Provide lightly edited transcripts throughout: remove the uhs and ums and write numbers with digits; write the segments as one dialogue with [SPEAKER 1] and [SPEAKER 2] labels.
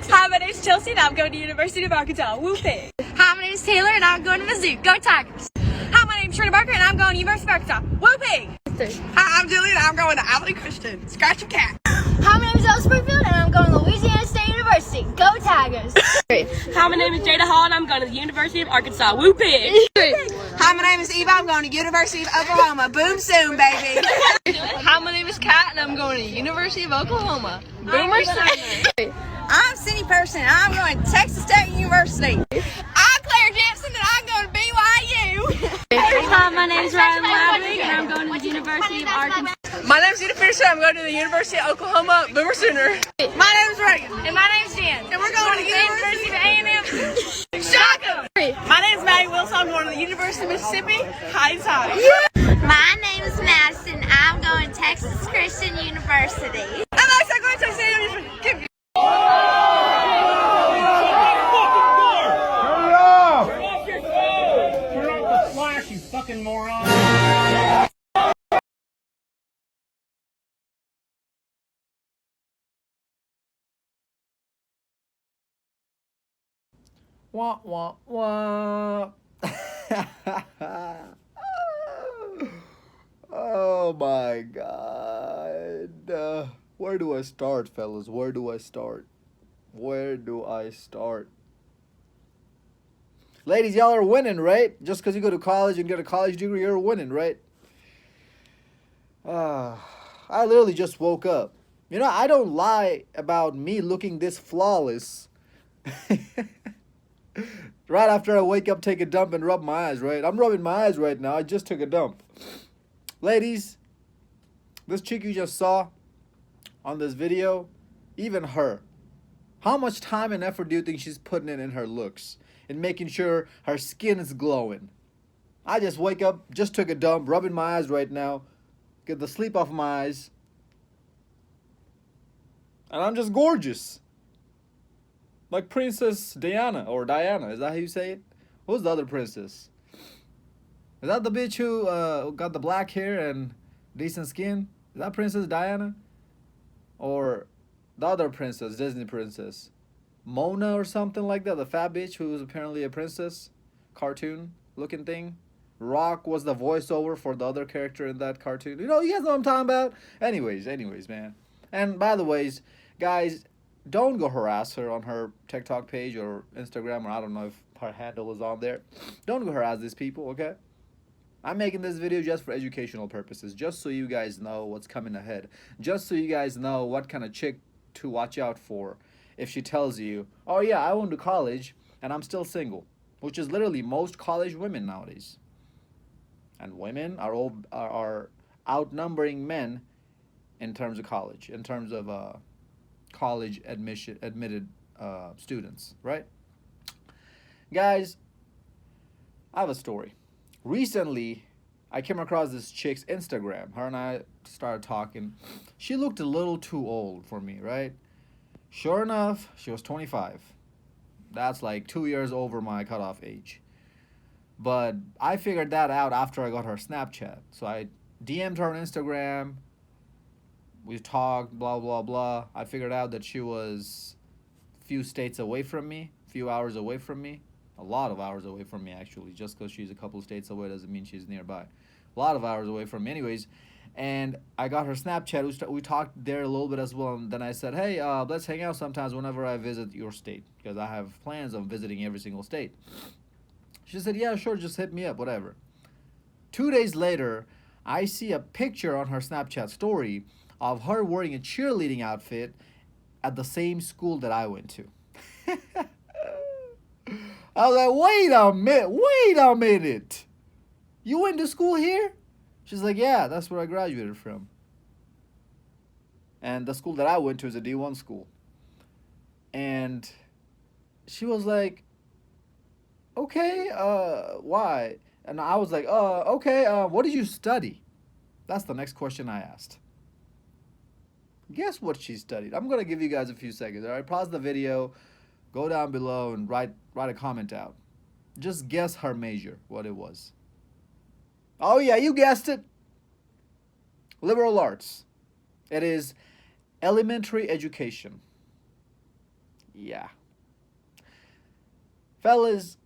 [SPEAKER 1] Hi, my name's Chelsea and I'm going to the University of Arkansas. Whoopee.
[SPEAKER 2] Hi, my name is Taylor and I'm going to Mizzou. Go Tigers.
[SPEAKER 1] Hi, my name's Trina Barker and I'm going to the University of Arkansas. Whoopee.
[SPEAKER 3] Hi, I'm Julie and I'm going to Alvin Christian. Scratch your cat.
[SPEAKER 2] Hi, my name is Ella Springfield and I'm going to Louisiana State University. Go Tigers.
[SPEAKER 1] Hi, my name is Jada Hall and I'm going to the University of Arkansas. Whoopee.
[SPEAKER 3] Hi, my name is Eva. I'm going to University of Oklahoma. Boom soon, baby.
[SPEAKER 1] Hi, my name is Kat and I'm going to the University of Oklahoma. Boomer Sooner.
[SPEAKER 3] I'm Cindy Person and I'm going to Texas State University. I'm Claire Jensen and I'm going to BYU.
[SPEAKER 1] Hi, my name is Ryan Ladwig and I'm going to the University of Arkansas.
[SPEAKER 3] My name is Zeta Fisher. I'm going to the University of Oklahoma. Boomer Sooner. My name is Reagan.
[SPEAKER 2] And my name's Jen.
[SPEAKER 3] And we're going to the University of
[SPEAKER 2] A&M.
[SPEAKER 3] Shaka. My name is Maddie Wilson. I'm going to the University of Mississippi. Hi, hi.
[SPEAKER 2] My name is Madison. I'm going to Texas Christian University.
[SPEAKER 3] I'm actually going to Texas University.
[SPEAKER 4] You fucking moron.
[SPEAKER 5] Wah, wah, wah. Oh my God. Where do I start, fellas? Where do I start? Where do I start? Ladies, y'all are winning, right? Just because you go to college and get a college degree, you're winning, right? I literally just woke up. You know, I don't lie about me looking this flawless. Right after I wake up, take a dump, and rub my eyes, right? I'm rubbing my eyes right now. I just took a dump. Ladies, this chick you just saw on this video, even her, how much time and effort do you think she's putting in her looks? In making sure her skin is glowing. I just wake up, just took a dump, rubbing my eyes right now, get the sleep off my eyes, and I'm just gorgeous. Like Princess Diana, or Diana, is that how you say it? Who's the other princess? Is that the bitch who got the black hair and decent skin? Is that Princess Diana? Or the other princess, Disney princess? Mona or something like that, the fat bitch who was apparently a princess, cartoon looking thing. Rock was the voiceover for the other character in that cartoon. You guys know what I'm talking about? Anyways, man. And by the ways, guys, don't go harass her on her TikTok page or Instagram, or I don't know if her handle is on there. Don't go harass these people, okay? I'm making this video just for educational purposes, just so you guys know what's coming ahead. Just so you guys know what kind of chick to watch out for. If she tells you, oh yeah, I went to college and I'm still single, which is literally most college women nowadays. And women are outnumbering men in terms of college, in terms of college admitted students, right? Guys, I have a story. Recently, I came across this chick's Instagram. Her and I started talking. She looked a little too old for me, right? Sure enough, she was 25. That's like 2 years over my cutoff age. But I figured that out after I got her Snapchat. So I DM'd her on Instagram. We talked, blah, blah, blah. I figured out that she was a few states away from me, a few hours away from me. A lot of hours away from me, actually. Just because she's a couple of states away doesn't mean she's nearby. A lot of hours away from me. Anyways, and I got her Snapchat. We talked there a little bit as well. And then I said, hey, let's hang out sometimes whenever I visit your state, because I have plans on visiting every single state. She said, yeah, sure, just hit me up, whatever. 2 days later, I see a picture on her Snapchat story of her wearing a cheerleading outfit at the same school that I went to. I was like, wait a minute. You went to school here? She's like, yeah, that's where I graduated from. And the school that I went to is a D1 school. And she was like, okay, why? And I was like, okay, what did you study? That's the next question I asked. Guess what she studied? I'm going to give you guys a few seconds. All right, pause the video, go down below and write a comment out. Just guess her major, what it was. Oh yeah, you guessed it. Liberal arts. It is elementary education. Yeah. Fellas,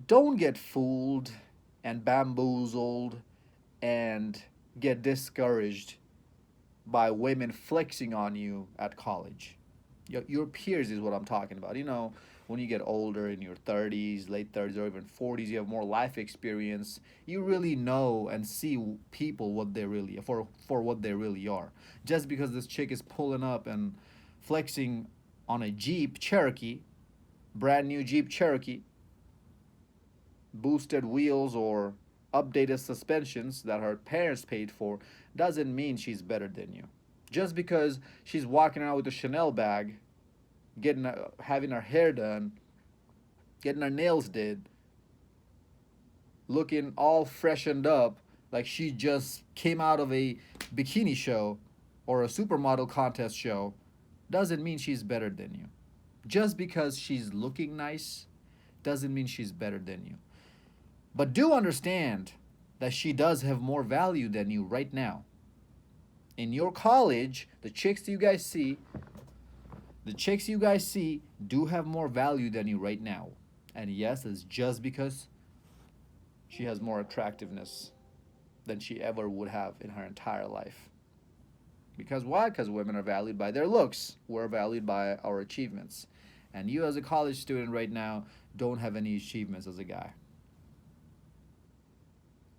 [SPEAKER 5] don't get fooled and bamboozled and get discouraged by women flexing on you at college. Your peers is what I'm talking about. You know, when you get older in your 30s, late 30s, or even 40s, you have more life experience. You really know and see people what they really for what they really are. Just because this chick is pulling up and flexing on a Jeep Cherokee, brand new Jeep Cherokee, boosted wheels or updated suspensions that her parents paid for, doesn't mean she's better than you. Just because she's walking around with a Chanel bag, having her hair done, getting her nails did, looking all freshened up like she just came out of a bikini show or a supermodel contest show, doesn't mean she's better than you. Just because she's looking nice doesn't mean she's better than you. But do understand that she does have more value than you right now. In your college, the chicks you guys see do have more value than you right now. And yes, it's just because she has more attractiveness than she ever would have in her entire life. Because why? Because women are valued by their looks. We're valued by our achievements. And you as a college student right now don't have any achievements as a guy.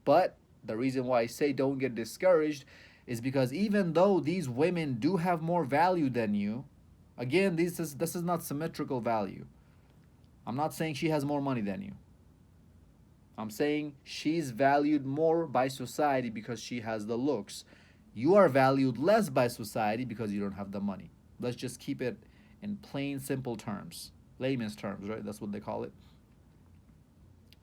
[SPEAKER 5] But the reason why I say don't get discouraged is because even though these women do have more value than you, again, this is not symmetrical value. I'm not saying she has more money than you. I'm saying she's valued more by society because she has the looks. You are valued less by society because you don't have the money. Let's just keep it in plain, simple terms. Layman's terms, right? That's what they call it.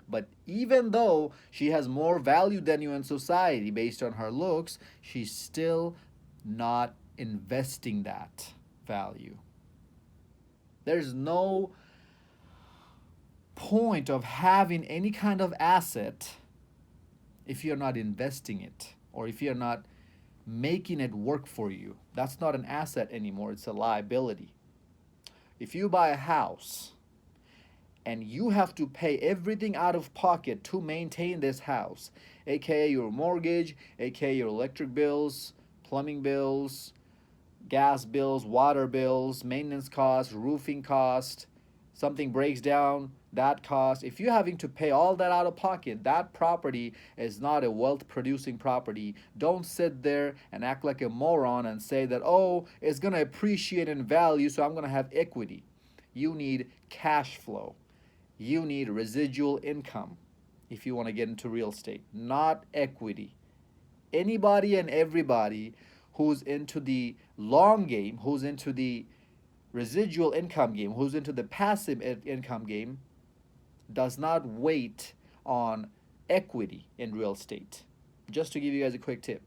[SPEAKER 5] But even though she has more value than you in society based on her looks, she's still not investing that value. There's no point of having any kind of asset if you're not investing it or if you're not making it work for you. That's not an asset anymore, it's a liability. If you buy a house and you have to pay everything out of pocket to maintain this house, aka your mortgage, aka your electric bills, plumbing bills, gas bills, water bills, maintenance costs, roofing cost, something breaks down, that cost. If you're having to pay all that out of pocket, that property is not a wealth producing property. Don't sit there and act like a moron and say that, oh, it's going to appreciate in value, so I'm going to have equity. You need cash flow. You need residual income if you want to get into real estate, not equity. Anybody and everybody who's into the long game, who's into the residual income game, who's into the passive income game, does not wait on equity in real estate. Just to give you guys a quick tip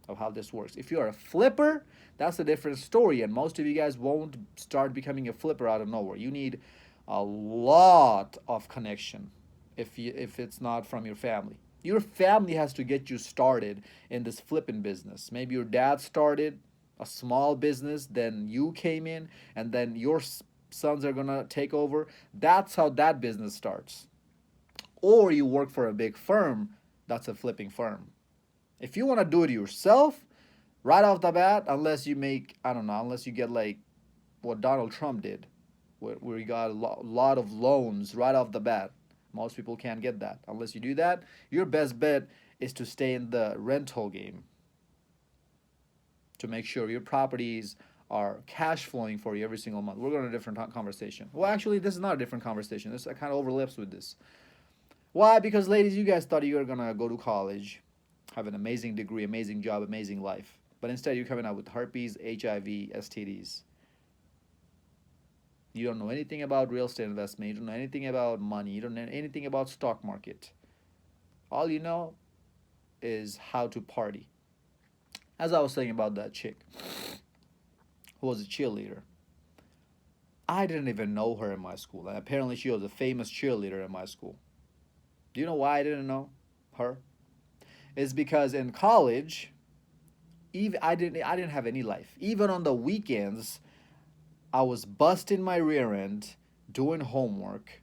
[SPEAKER 5] of how this works. If you're a flipper, that's a different story, and most of you guys won't start becoming a flipper out of nowhere. You need a lot of connection if it's not from your family. Your family has to get you started in this flipping business. Maybe your dad started a small business, then you came in, and then your sons are gonna take over. That's how that business starts. Or you work for a big firm, that's a flipping firm. If you want to do it yourself, right off the bat, unless you make, I don't know, unless you get like what Donald Trump did, where he got a lot of loans right off the bat. Most people can't get that. Unless you do that, your best bet is to stay in the rental game to make sure your properties are cash flowing for you every single month. We're going to a different conversation. Well, actually, this is not a different conversation. This kind of overlaps with this. Why? Because, ladies, you guys thought you were going to go to college, have an amazing degree, amazing job, amazing life. But instead, you're coming out with herpes, HIV, STDs. You don't know anything about real estate investment. You don't know anything about money. You don't know anything about stock market. All you know is how to party. As I was saying about that chick who was a cheerleader. I didn't even know her in my school. And apparently she was a famous cheerleader in my school. Do you know why I didn't know her? It's because in college, I didn't have any life. Even on the weekends, I was busting my rear end doing homework,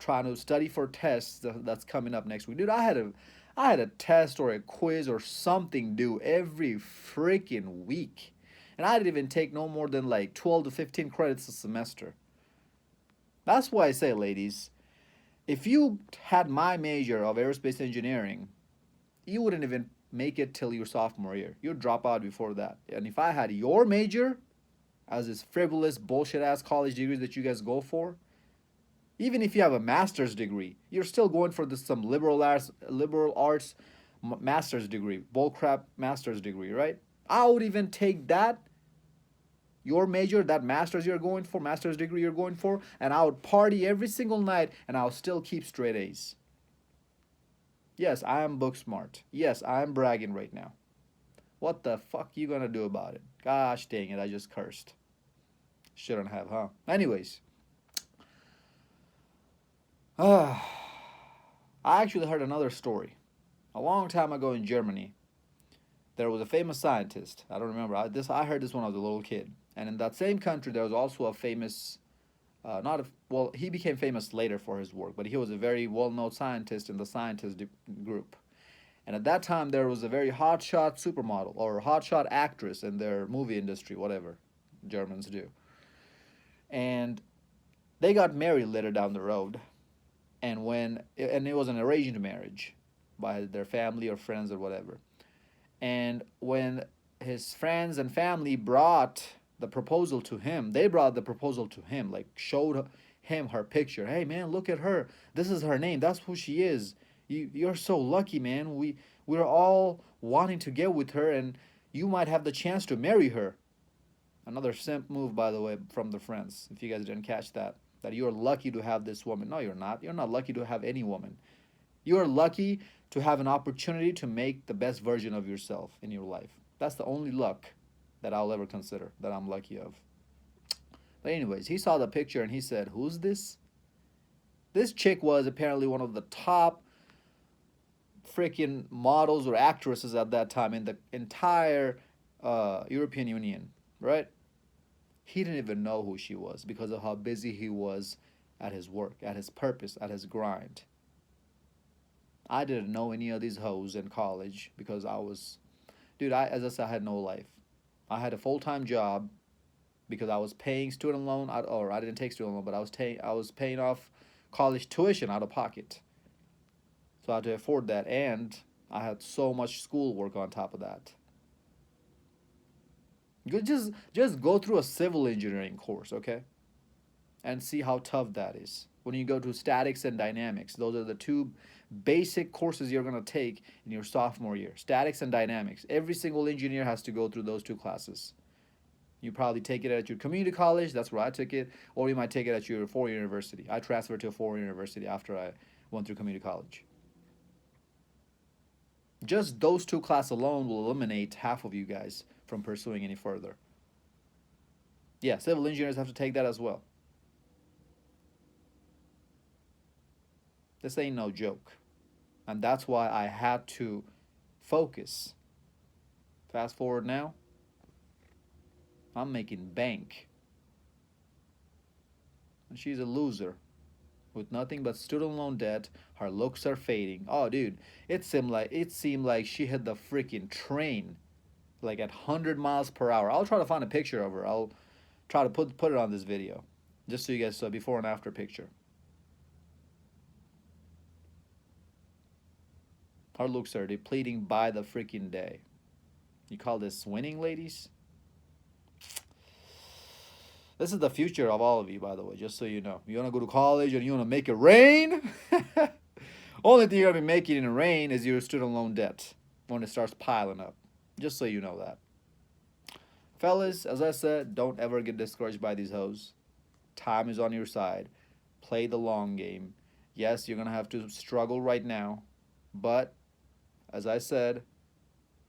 [SPEAKER 5] trying to study for tests that's coming up next week. Dude, I had a test or a quiz or something due every freaking week. And I didn't even take no more than like 12 to 15 credits a semester. That's why I say, ladies, if you had my major of aerospace engineering, you wouldn't even make it till your sophomore year. You'd drop out before that. And if I had your major, as this frivolous bullshit ass college degrees that you guys go for, even if you have a master's degree, you're still going for some liberal arts master's degree, bullcrap master's degree, right? I would even take that, your major, that master's degree you're going for, and I would party every single night and I'll still keep straight A's. Yes, I am book smart. Yes, I am bragging right now. What the fuck you gonna do about it? Gosh dang it, I just cursed. Shouldn't have, huh? Anyways. I actually heard another story. A long time ago in Germany, there was a famous scientist. I don't remember. I heard this when I was a little kid. And in that same country, there was also a famous, he became famous later for his work, but he was a very well-known scientist in the scientist group. And at that time, there was a very hotshot supermodel or hotshot actress in their movie industry, whatever Germans do. And they got married later down the road. And it was an arranged marriage by their family or friends or whatever. And when his friends and family brought the proposal to him, like showed him her picture. Hey man, look at her. This is her name. That's who she is. You're so lucky, man. We're all wanting to get with her, and you might have the chance to marry her. Another simp move, by the way, from the friends. If you guys didn't catch that you're lucky to have this woman. No, you're not. You're not lucky to have any woman. You're lucky to have an opportunity to make the best version of yourself in your life. That's the only luck that I'll ever consider that I'm lucky of. But anyways, he saw the picture and he said, who's this? This chick was apparently one of the top freaking models or actresses at that time in the entire European Union, right? He didn't even know who she was because of how busy he was at his work, at his purpose, at his grind. I didn't know any of these hoes in college because as I said, I had no life. I had a full-time job because I was paying student loan, or I didn't take student loan, but I was paying off college tuition out of pocket. So I had to afford that, and I had so much schoolwork on top of that. Just go through a civil engineering course, okay? And see how tough that is. When you go to statics and dynamics, those are the two basic courses you're going to take in your sophomore year. Statics and dynamics. Every single engineer has to go through those two classes. You probably take it at your community college, that's where I took it, or you might take it at your four-year university. I transferred to a four-year university after I went through community college. Just those two classes alone will eliminate half of you guys from pursuing any further. Yeah, civil engineers have to take that as well. This ain't no joke. And that's why I had to focus. Fast forward now, I'm making bank. And she's a loser with nothing but student loan debt. Her looks are fading. Oh, dude, it seemed like she hit the freaking train like at 100 miles per hour. I'll try to find a picture of her. I'll try to put it on this video just so you guys saw before and after picture. Her looks are depleting by the freaking day. You call this winning, ladies? This is the future of all of you, by the way, just so you know. You want to go to college and you want to make it rain? Only thing you're going to be making in the rain is your student loan debt when it starts piling up. Just so you know that. Fellas, as I said, don't ever get discouraged by these hoes. Time is on your side. Play the long game. Yes, you're going to have to struggle right now. But, as I said,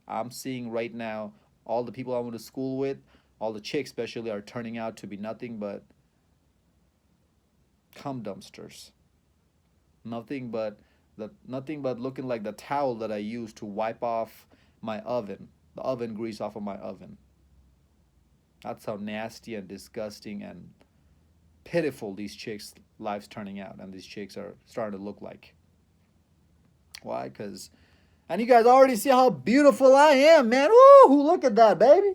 [SPEAKER 5] I'm seeing right now all the people I went to school with, all the chicks especially, are turning out to be nothing but cum dumpsters. Nothing but looking like the towel that I used to wipe off my oven, the oven grease off of my oven. That's how nasty and disgusting and pitiful these chicks' lives turning out, and these chicks are starting to look like. Why? Because, and you guys already see how beautiful I am, man. Woo! Look at that, baby.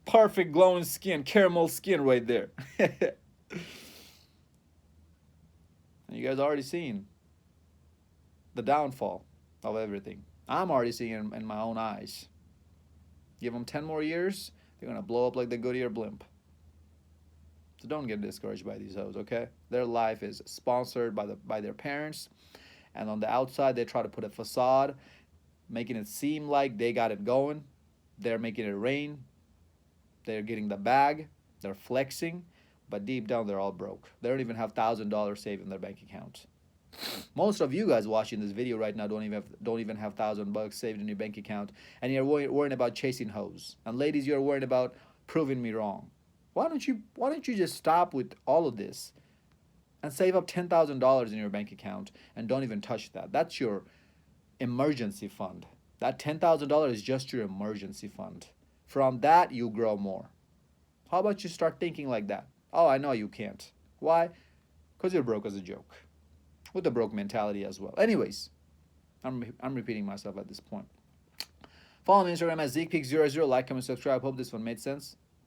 [SPEAKER 5] Perfect glowing skin, caramel skin right there. And you guys already seen the downfall of everything. I'm already seeing it in my own eyes. Give them 10 more years, they're going to blow up like the Goodyear blimp. So don't get discouraged by these hoes, okay? Their life is sponsored by their parents, and on the outside they try to put a facade, making it seem like they got it going. They're making it rain. They're getting the bag. They're flexing, but deep down they're all broke. They don't even have $1,000 saved in their bank account. Most of you guys watching this video right now don't even have $1,000 saved in your bank account, and you're worrying about chasing hoes. And ladies, you're worried about proving me wrong. Why don't you just stop with all of this and save up $10,000 in your bank account and don't even touch that? That's your emergency fund. That $10,000 is just your emergency fund. From that, you grow more. How about you start thinking like that? Oh, I know you can't. Why? Because you're broke as a joke. With the broke mentality as well. Anyways, I'm repeating myself at this point. Follow me on Instagram at Zeekpeak00. Like, comment, subscribe. Hope this one made sense.